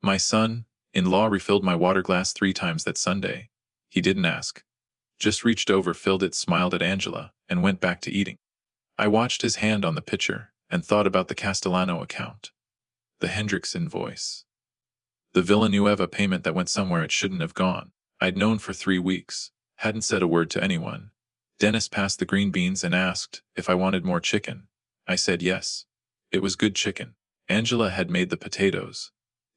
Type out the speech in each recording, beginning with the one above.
My son-in-law refilled my water glass 3 times that Sunday. He didn't ask. Just reached over, filled it, smiled at Angela, and went back to eating. I watched his hand on the pitcher and thought about the Castellano account, the Hendricks invoice, the Villanueva payment that went somewhere it shouldn't have gone. I'd known for 3 weeks, hadn't said a word to anyone. Dennis passed the green beans and asked if I wanted more chicken. I said yes. It was good chicken. Angela had made the potatoes.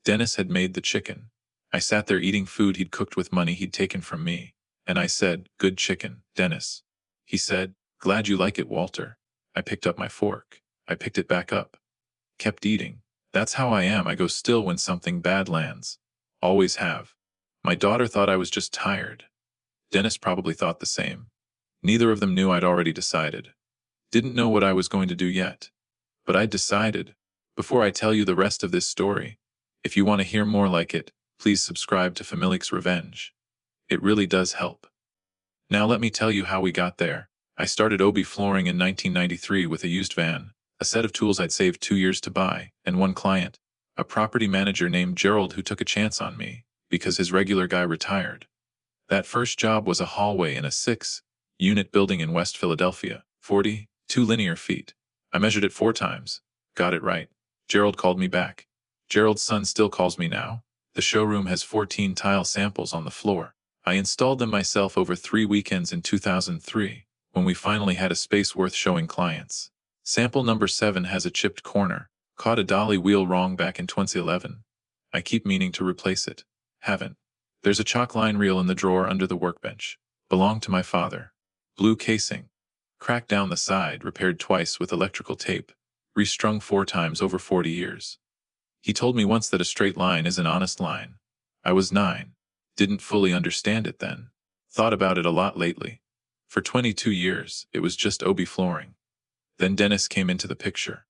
Dennis had made the chicken. I sat there eating food he'd cooked with money he'd taken from me, and I said, "Good chicken, Dennis." He said, "Glad you like it, Walter." I picked up my fork. I picked it back up. Kept eating. That's how I am. I go still when something bad lands. Always have. My daughter thought I was just tired. Dennis probably thought the same. Neither of them knew I'd already decided. Didn't know what I was going to do yet. But I'd decided. Before I tell you the rest of this story, if you want to hear more like it, please subscribe to Familix's Revenge. It really does help. Now let me tell you how we got there. I started Obi Flooring in 1993 with a used van, a set of tools I'd saved 2 years to buy, and one client, a property manager named Gerald, who took a chance on me because his regular guy retired. That first job was a hallway in a 6-unit building in West Philadelphia, 42 linear feet. I measured it 4 times. Got it right. Gerald called me back. Gerald's son still calls me now. The showroom has 14 tile samples on the floor. I installed them myself over 3 weekends in 2003, when we finally had a space worth showing clients. Sample number 7 has a chipped corner. Caught a dolly wheel wrong back in 2011. I keep meaning to replace it. Haven't. There's a chalk line reel in the drawer under the workbench. Belonged to my father. Blue casing. Cracked down the side, repaired twice with electrical tape. Restrung 4 times over 40 years. He told me once that a straight line is an honest line. I was 9. Didn't fully understand it then. Thought about it a lot lately. For 22 years, it was just Obi Flooring. Then Dennis came into the picture.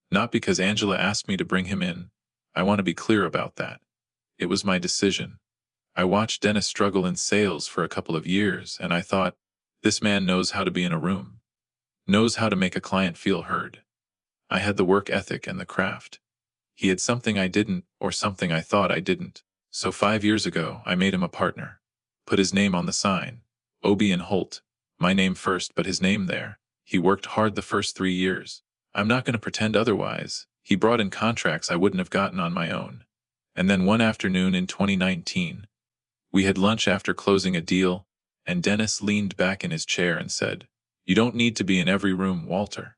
Not because Angela asked me to bring him in. I want to be clear about that. It was my decision. I watched Dennis struggle in sales for a couple of years, and I thought, this man knows how to be in a room. Knows how to make a client feel heard. I had the work ethic and the craft. He had something I didn't, or something I thought I didn't. So 5 years ago, I made him a partner. Put his name on the sign. Obi and Holt. My name first, but his name there. He worked hard the first 3 years. I'm not going to pretend otherwise. He brought in contracts I wouldn't have gotten on my own. And then one afternoon in 2019, we had lunch after closing a deal, and Dennis leaned back in his chair and said, "You don't need to be in every room, Walter.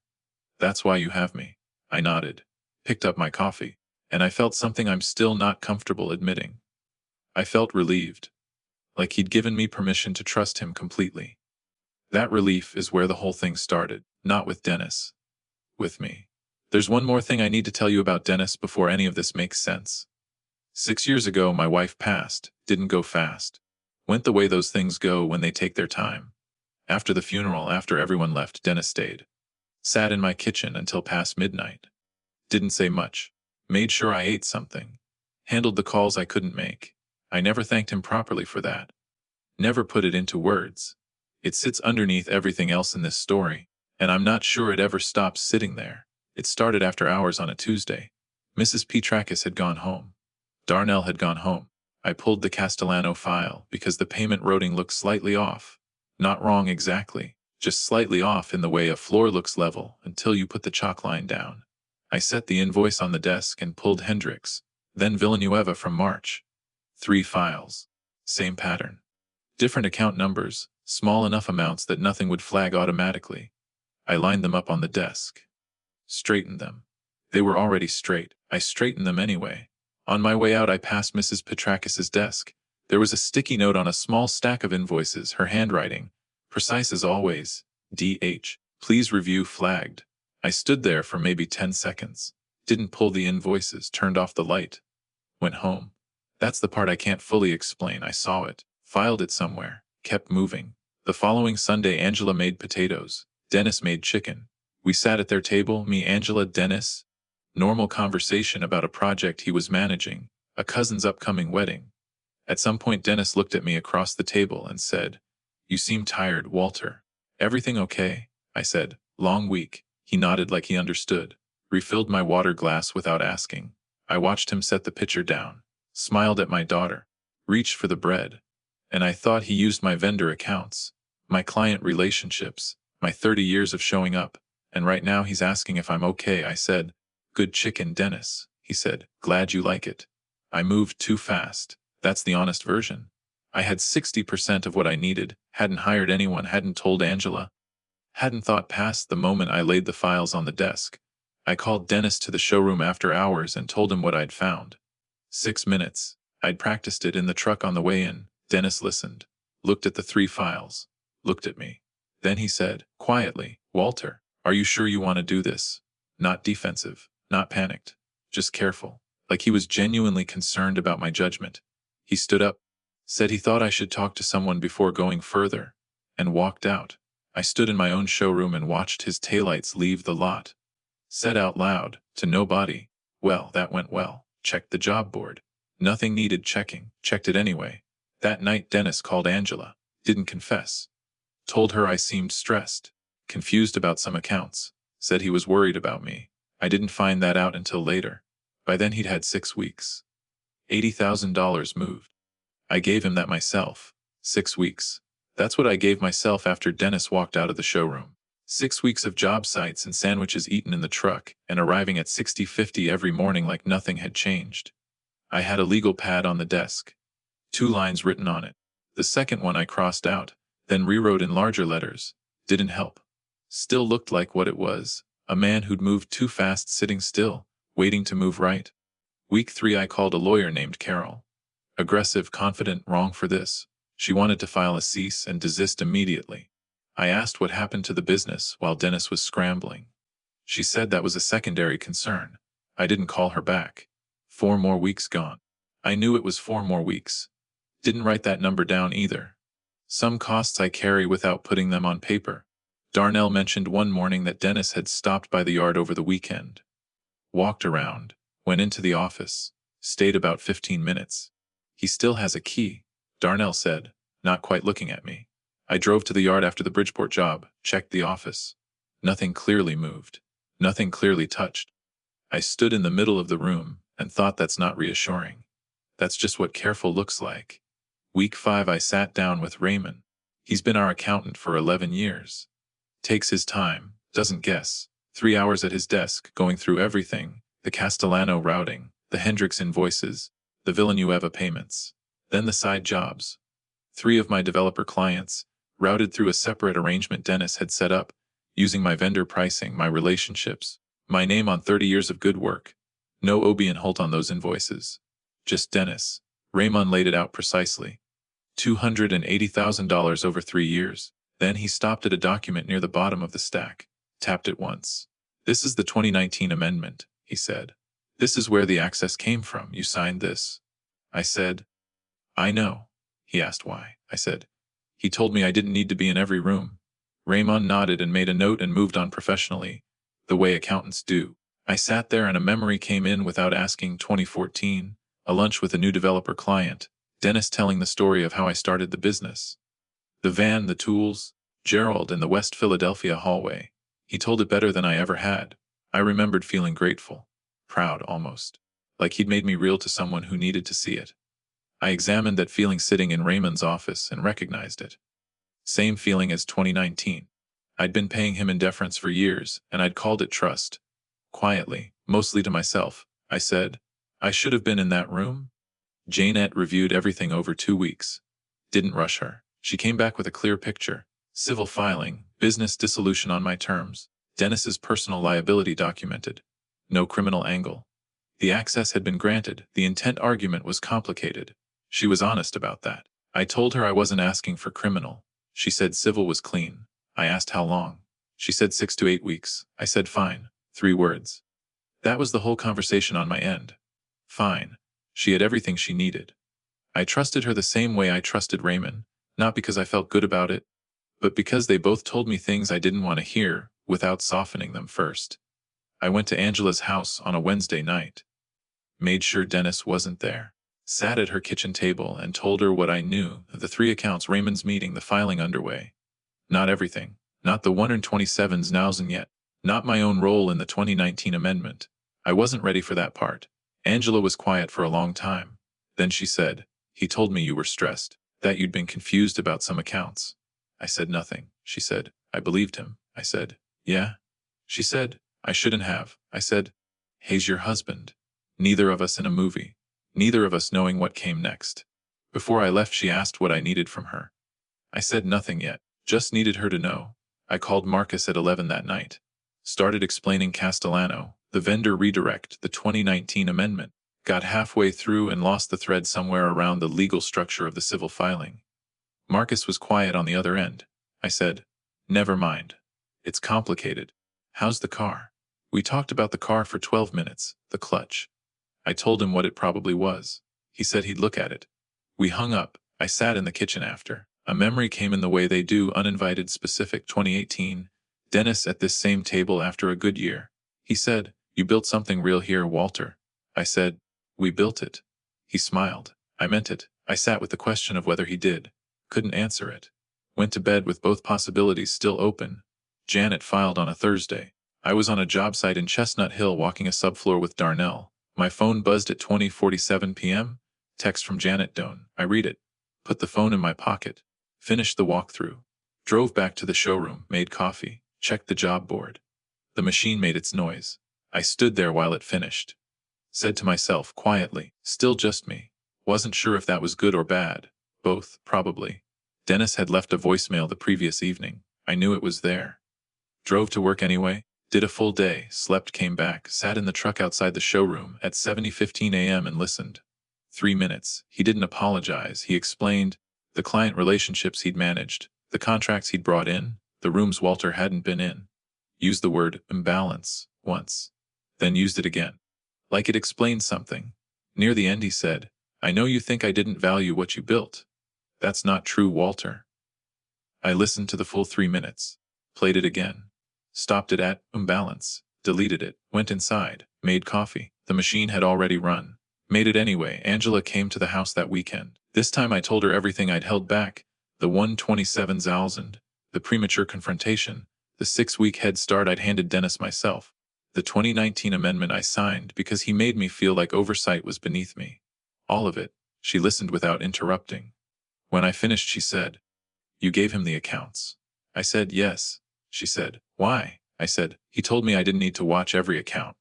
That's why you have me." I nodded, picked up my coffee, and I felt something I'm still not comfortable admitting. I felt relieved. Like he'd given me permission to trust him completely. That relief is where the whole thing started, not with Dennis. With me. There's one more thing I need to tell you about Dennis before any of this makes sense. 6 years ago, my wife passed. Didn't go fast. Went the way those things go when they take their time. After the funeral, after everyone left, Dennis stayed. Sat in my kitchen until past midnight. Didn't say much. Made sure I ate something. Handled the calls I couldn't make. I never thanked him properly for that. Never put it into words. It sits underneath everything else in this story, and I'm not sure it ever stops sitting there. It started after hours on a Tuesday. Mrs. Petrakis had gone home. Darnell had gone home. I pulled the Castellano file because the payment routing looked slightly off. Not wrong exactly, just slightly off in the way a floor looks level until you put the chalk line down. I set the invoice on the desk and pulled Hendricks, then Villanueva from March. 3 files. Same pattern. Different account numbers, small enough amounts that nothing would flag automatically. I lined them up on the desk. Straightened them. They were already straight. I straightened them anyway. On my way out, I passed Mrs. Petrakis' desk. There was a sticky note on a small stack of invoices, her handwriting. Precise as always. D.H. Please review flagged. I stood there for maybe 10 seconds. Didn't pull the invoices, turned off the light. Went home. That's the part I can't fully explain. I saw it. Filed it somewhere. Kept moving. The following Sunday, Angela made potatoes. Dennis made chicken. We sat at their table, me, Angela, Dennis. Normal conversation about a project he was managing, a cousin's upcoming wedding. At some point, Dennis looked at me across the table and said, "You seem tired, Walter. Everything okay?" I said, "Long week." He nodded like he understood. Refilled my water glass without asking. I watched him set the pitcher down. smiled at my daughter, reached for the bread. And I thought he used my vendor accounts, my client relationships, my 30 years of showing up, and right now he's asking if I'm okay. I said, "Good chicken, Dennis." He said, "Glad you like it." I moved too fast. That's the honest version. I had 60% of what I needed, hadn't hired anyone, hadn't told Angela, hadn't thought past the moment I laid the files on the desk. I called Dennis to the showroom after hours and told him what I'd found. 6 minutes. I'd practiced it in the truck on the way in. Dennis listened, looked at the 3 files, looked at me. Then he said, quietly, "Walter, are you sure you want to do this? Not defensive, not panicked, just careful." Like he was genuinely concerned about my judgment. He stood up, said he thought I should talk to someone before going further, and walked out. I stood in my own showroom and watched his taillights leave the lot. Said out loud, to nobody, "Well, that went well." Checked the job board. Nothing needed checking, checked it anyway. That night Dennis called Angela, didn't confess. Told her I seemed stressed, confused about some accounts, said he was worried about me. I didn't find that out until later. By then he'd had 6 weeks. $80,000 moved. I gave him that myself. 6 weeks. That's what I gave myself after Dennis walked out of the showroom. 6 weeks of job sites and sandwiches eaten in the truck, and arriving at 60:50 every morning like nothing had changed. I had a legal pad on the desk. 2 lines written on it. The second one I crossed out, then rewrote in larger letters. Didn't help. Still looked like what it was, a man who'd moved too fast sitting still, waiting to move right. Week 3 I called a lawyer named Carol. Aggressive, confident, wrong for this. She wanted to file a cease and desist immediately. I asked what happened to the business while Dennis was scrambling. She said that was a secondary concern. I didn't call her back. 4 more weeks gone. I knew it was 4 more weeks. Didn't write that number down either. Some costs I carry without putting them on paper. Darnell mentioned one morning that Dennis had stopped by the yard over the weekend. Walked around, went into the office, stayed about 15 minutes. "He still has a key," Darnell said, not quite looking at me. I drove to the yard after the Bridgeport job, checked the office. Nothing clearly moved. Nothing clearly touched. I stood in the middle of the room and thought that's not reassuring. That's just what careful looks like. Week 5 I sat down with Raymond. He's been our accountant for 11 years. Takes his time, doesn't guess. 3 hours at his desk, going through everything, the Castellano routing, the Hendricks invoices, the Villanueva payments, then the side jobs. 3 of my developer clients, routed through a separate arrangement Dennis had set up, using my vendor pricing, my relationships, my name on 30 years of good work. No Obi and Holt on those invoices. Just Dennis. Raymond laid it out precisely. $280,000 over 3 years. Then he stopped at a document near the bottom of the stack, tapped it once. "This is the 2019 amendment," he said. "This is where the access came from. You signed this." I said, "I know." He asked why. I said, "He told me I didn't need to be in every room." Raymond nodded and made a note and moved on professionally, the way accountants do. I sat there and a memory came in without asking. 2014, a lunch with a new developer client, Dennis telling the story of how I started the business. The van, the tools, Gerald in the West Philadelphia hallway. He told it better than I ever had. I remembered feeling grateful, proud almost, like he'd made me real to someone who needed to see it. I examined that feeling sitting in Raymond's office and recognized it. Same feeling as 2019. I'd been paying him in deference for years, and I'd called it trust. Quietly, mostly to myself, I said, "I should have been in that room." Janette reviewed everything over 2 weeks. Didn't rush her. She came back with a clear picture. Civil filing, business dissolution on my terms, Dennis's personal liability documented. No criminal angle. The access had been granted. The intent argument was complicated. She was honest about that. I told her I wasn't asking for criminal. She said civil was clean. I asked how long. She said 6 to 8 weeks. I said fine. 3 words. That was the whole conversation on my end. Fine. She had everything she needed. I trusted her the same way I trusted Raymond, not because I felt good about it, but because they both told me things I didn't want to hear without softening them first. I went to Angela's house on a Wednesday night. Made sure Dennis wasn't there. Sat at her kitchen table and told her what I knew, the 3 accounts, Raymond's meeting, the filing underway. Not everything. Not the 127s nowsen yet. Not my own role in the 2019 amendment. I wasn't ready for that part. Angela was quiet for a long time. Then she said, "He told me you were stressed, that you'd been confused about some accounts." I said nothing. She said, "I believed him." I said, "Yeah?" She said, "I shouldn't have." I said, "He's your husband. Neither of us in a movie. Neither of us knowing what came next." Before I left, she asked what I needed from her. I said nothing yet, just needed her to know. I called Marcus at 11 that night. Started explaining Castellano, the vendor redirect, the 2019 amendment. Got halfway through and lost the thread somewhere around the legal structure of the civil filing. Marcus was quiet on the other end. I said, "Never mind. It's complicated. How's the car?" We talked about the car for 12 minutes, the clutch. I told him what it probably was. He said he'd look at it. We hung up. I sat in the kitchen after. A memory came in the way they do, uninvited, specific. 2018. Dennis at this same table after a good year. He said, "You built something real here, Walter." I said, "We built it." He smiled. I meant it. I sat with the question of whether he did. Couldn't answer it. Went to bed with both possibilities still open. Janet filed on a Thursday. I was on a job site in Chestnut Hill walking a subfloor with Darnell. My phone buzzed at 20:47 p.m. Text from Janet Doan. I read it. Put the phone in my pocket. Finished the walkthrough. Drove back to the showroom, made coffee, checked the job board. The machine made its noise. I stood there while it finished. Said to myself quietly, still just me. Wasn't sure if that was good or bad. Both, probably. Dennis had left a voicemail the previous evening. I knew it was there. Drove to work anyway. Did a full day, slept, came back, sat in the truck outside the showroom at 7:15 a.m. and listened. 3 minutes. He didn't apologize. He explained the client relationships he'd managed, the contracts he'd brought in, the rooms Walter hadn't been in. Used the word imbalance once. Then used it again. Like it explained something. Near the end he said, "I know you think I didn't value what you built. That's not true, Walter." I listened to the full 3 minutes. Played it again. Stopped it at imbalance. Deleted it. Went inside. Made coffee. The machine had already run. Made it anyway. Angela came to the house that weekend. This time I told her everything I'd held back. The 127,000. The premature confrontation. The 6-week head start I'd handed Dennis myself. The 2019 amendment I signed because he made me feel like oversight was beneath me. All of it. She listened without interrupting. When I finished, she said, "You gave him the accounts." I said, "Yes." She said, "Why?" I said, "He told me I didn't need to watch every account.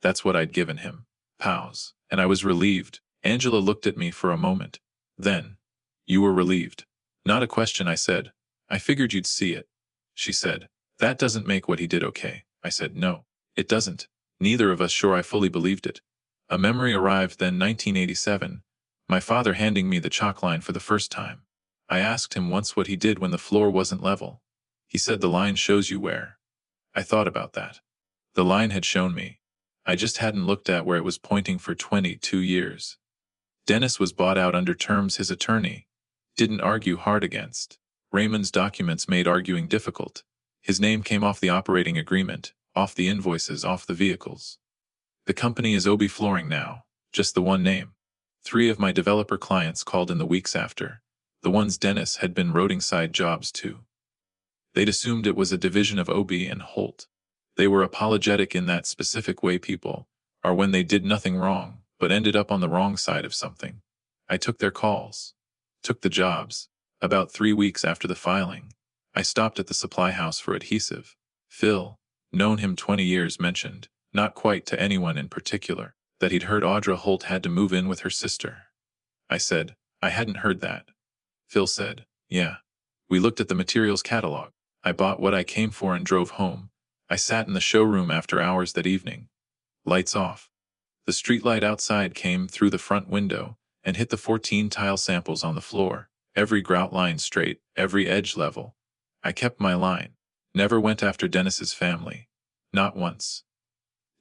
That's what I'd given him." Pause. And I was relieved. Angela looked at me for a moment. Then, "You were relieved?" "Not a question," I said. "I figured you'd see it." She said, "That doesn't make what he did okay." I said, "No, it doesn't." Neither of us sure I fully believed it. A memory arrived then, 1987. My father handing me the chalk line for the first time. I asked him once what he did when the floor wasn't level. He said, "The line shows you where." I thought about that. The line had shown me. I just hadn't looked at where it was pointing for 22 years. Dennis was bought out under terms his attorney didn't argue hard against. Raymond's documents made arguing difficult. His name came off the operating agreement, off the invoices, off the vehicles. The company is Obi Flooring now, just the one name. 3 of my developer clients called in the weeks after, the ones Dennis had been roading side jobs to. They'd assumed it was a division of Obi and Holt. They were apologetic in that specific way people are when they did nothing wrong, but ended up on the wrong side of something. I took their calls. Took the jobs. About 3 weeks after the filing, I stopped at the supply house for adhesive. Phil, known him 20 years, mentioned, not quite to anyone in particular, that he'd heard Audra Holt had to move in with her sister. I said, I hadn't heard that. Phil said, yeah. We looked at the materials catalog. I bought what I came for and drove home. I sat in the showroom after hours that evening. Lights off. The streetlight outside came through the front window and hit the 14 tile samples on the floor, every grout line straight, every edge level. I kept my line. Never went after Dennis's family. Not once.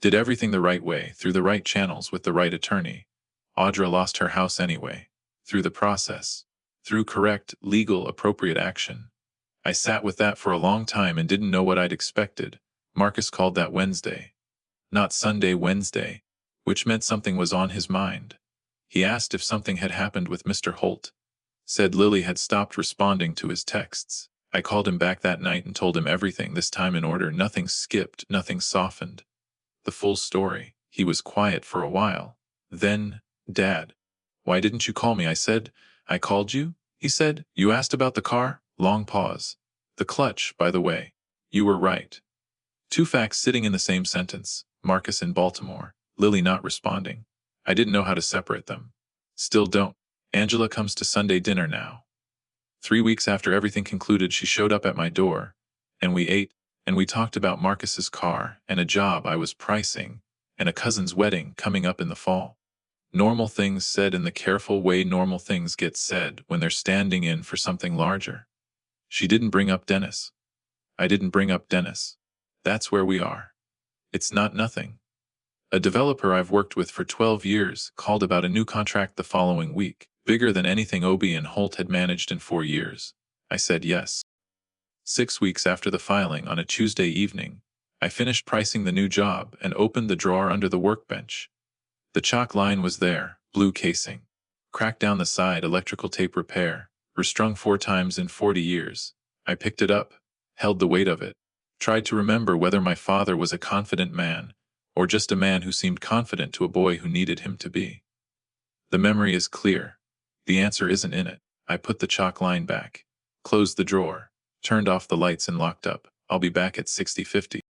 Did everything the right way, through the right channels with the right attorney. Audra lost her house anyway. Through the process. Through correct, legal, appropriate action. I sat with that for a long time and didn't know what I'd expected. Marcus called that Wednesday. Not Sunday, Wednesday, which meant something was on his mind. He asked if something had happened with Mr. Holt. Said Lily had stopped responding to his texts. I called him back that night and told him everything, this time in order, nothing skipped, nothing softened. The full story. He was quiet for a while. Then, Dad. Why didn't you call me? I said. I called you? He said. You asked about the car? Long pause. The clutch, by the way. You were right. Two facts sitting in the same sentence. Marcus in Baltimore. Lily not responding. I didn't know how to separate them. Still don't. Angela comes to Sunday dinner now. 3 weeks after everything concluded, she showed up at my door, and we ate, and we talked about Marcus's car, and a job I was pricing, and a cousin's wedding coming up in the fall. Normal things said in the careful way normal things get said when they're standing in for something larger. She didn't bring up Dennis. I didn't bring up Dennis. That's where we are. It's not nothing. A developer I've worked with for 12 years called about a new contract the following week, bigger than anything Obi and Holt had managed in 4 years. I said yes. 6 weeks after the filing on a Tuesday evening, I finished pricing the new job and opened the drawer under the workbench. The chalk line was there, blue casing. Cracked down the side, electrical tape repair, restrung 4 times in 40 years. I picked it up, held the weight of it, tried to remember whether my father was a confident man, or just a man who seemed confident to a boy who needed him to be. The memory is clear. The answer isn't in it. I put the chalk line back, closed the drawer, turned off the lights and locked up. I'll be back at 60:50.